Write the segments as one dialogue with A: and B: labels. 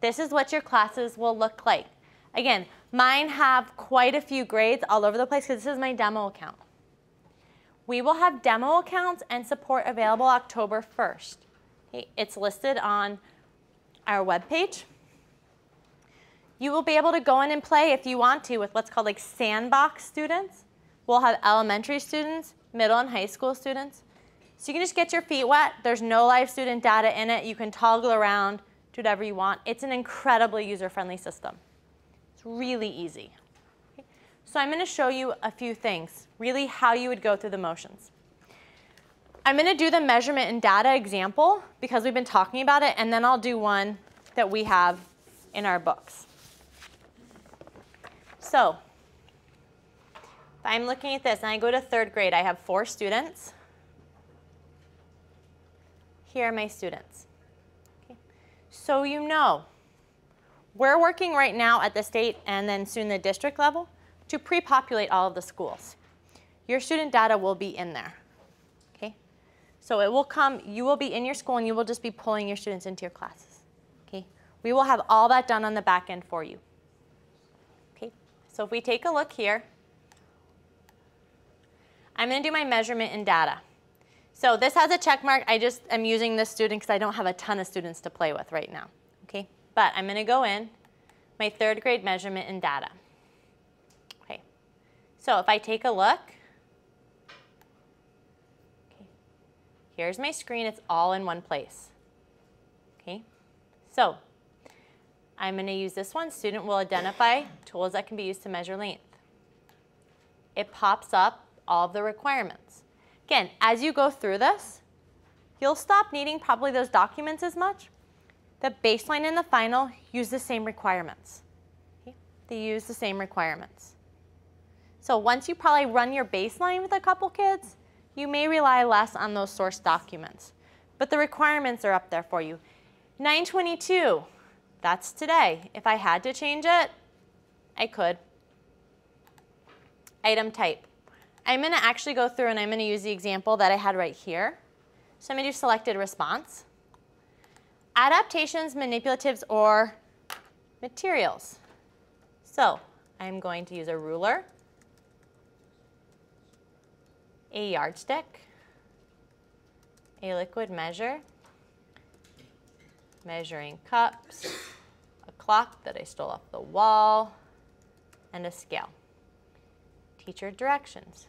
A: this is what your classes will look like. Again, mine have quite a few grades all over the place because this is my demo account. We will have demo accounts and support available October 1st. Okay, it's listed on our webpage. You will be able to go in and play if you want to with what's called like sandbox students. We'll have elementary students, middle and high school students. So you can just get your feet wet. There's no live student data in it. You can toggle around, do whatever you want. It's an incredibly user-friendly system. It's really easy. Okay. So I'm going to show you a few things, really how you would go through the motions. I'm going to do the measurement and data example because we've been talking about it, and then I'll do one that we have in our books. So if I'm looking at this and I go to 3rd grade, I have 4 students. Here are my students. Okay. So you know, we're working right now at the state and then soon the district level to pre-populate all of the schools. Your student data will be in there. Okay. So it will come, you will be in your school and you will just be pulling your students into your classes. Okay. We will have all that done on the back end for you. Okay. So if we take a look here, I'm going to do my measurement and data. So this has a check mark. I just am using this student because I don't have a ton of students to play with right now. Okay? But I'm going to go in, my 3rd grade measurement and data. Okay. So if I take a look, okay, here's my screen. It's all in one place. Okay? So I'm going to use this one. Student will identify tools that can be used to measure length. It pops up all of the requirements. Again, as you go through this, you'll stop needing probably those documents as much. The baseline and the final use the same requirements. Okay? They use the same requirements. So once you probably run your baseline with a couple kids, you may rely less on those source documents. But the requirements are up there for you. 922, that's today. If I had to change it, I could. Item type. I'm going to actually go through and I'm going to use the example that I had right here. So I'm going to do selected response. Adaptations, manipulatives, or materials. So I'm going to use a ruler, a yardstick, a liquid measure, measuring cups, a clock that I stole off the wall, and a scale. Teacher directions.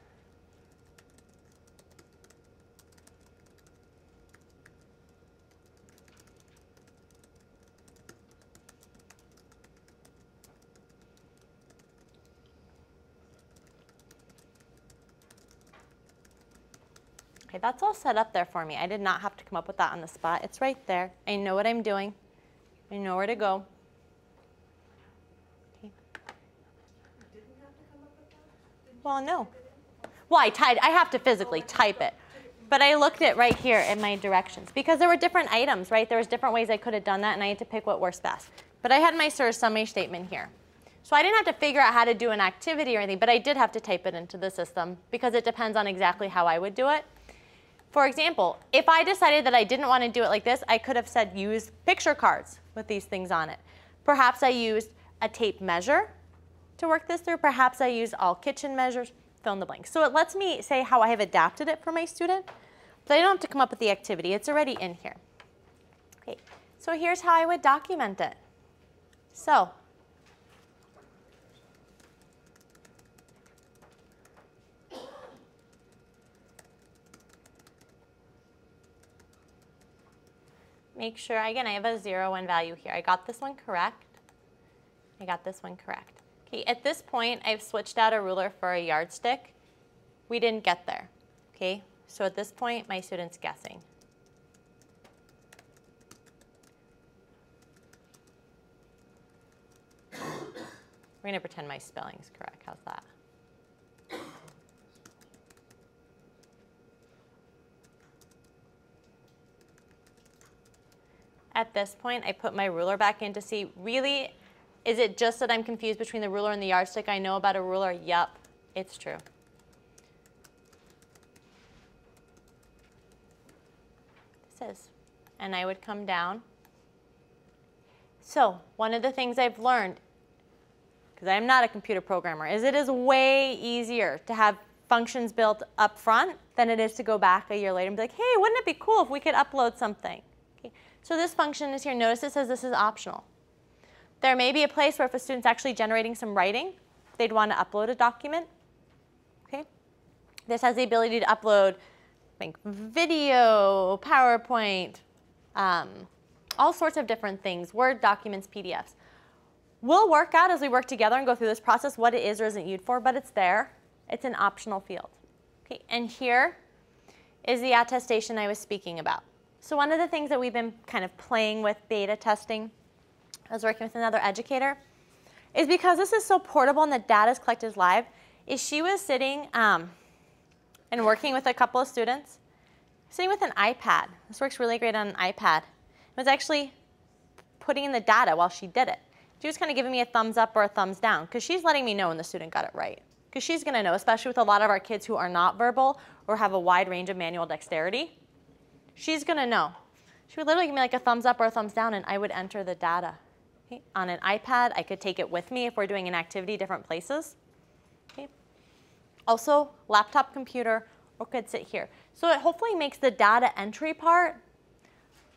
A: Okay, that's all set up there for me. I did not have to come up with that on the spot. It's right there. I know what I'm doing. I know where to go. Okay.
B: You didn't have to come up with that?
A: Well, no. Well, I have to physically type it. But I looked at right here in my directions because there were different items, right? There was different ways I could have done that, and I had to pick what works best. But I had my sort of summary statement here. So I didn't have to figure out how to do an activity or anything, but I did have to type it into the system because it depends on exactly how I would do it. For example, if I decided that I didn't want to do it like this, I could have said use picture cards with these things on it. Perhaps I used a tape measure to work this through. Perhaps I used all kitchen measures, fill in the blanks. So it lets me say how I have adapted it for my student, but I don't have to come up with the activity. It's already in here. Okay, so here's how I would document it. So make sure, again, I have a 0, 1 value here. I got this one correct. I got this one correct. Okay, at this point, I've switched out a ruler for a yardstick. We didn't get there, okay? So at this point, my student's guessing. We're going to pretend my spelling's correct. How's that? At this point, I put my ruler back in to see, really, is it just that I'm confused between the ruler and the yardstick? I know about a ruler. Yep, it's true. This is. And I would come down. So one of the things I've learned, because I'm not a computer programmer, is it is way easier to have functions built up front than it is to go back a year later and be like, hey, wouldn't it be cool if we could upload something? Okay. So this function is here. Notice it says this is optional. There may be a place where if a student's actually generating some writing, they'd want to upload a document. Okay. This has the ability to upload video, PowerPoint, all sorts of different things, Word documents, PDFs. We'll work out as we work together and go through this process what it is or isn't used for, but it's there. It's an optional field. Okay, and here is the attestation I was speaking about. So one of the things that we've been kind of playing with beta testing, I was working with another educator, is because this is so portable and the data is collected live, is she was sitting and working with a couple of students, sitting with an iPad. This works really great on an iPad. It was actually putting in the data while she did it. She was kind of giving me a thumbs up or a thumbs down because she's letting me know when the student got it right. Because she's going to know, especially with a lot of our kids who are not verbal or have a wide range of manual dexterity, she's going to know. She would literally give me like a thumbs up or a thumbs down, and I would enter the data. Okay? On an iPad, I could take it with me if we're doing an activity different places. Okay? Also, laptop computer, or could sit here. So it hopefully makes the data entry part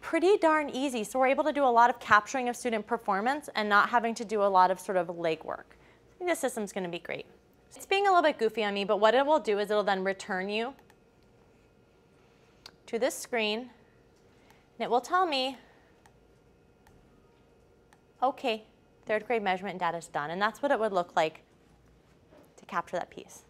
A: pretty darn easy. So we're able to do a lot of capturing of student performance and not having to do a lot of sort of legwork. I think this system's going to be great. It's being a little bit goofy on me, but what it will do is it'll then return you to this screen, and it will tell me, okay, third grade measurement data is done. And that's what it would look like to capture that piece.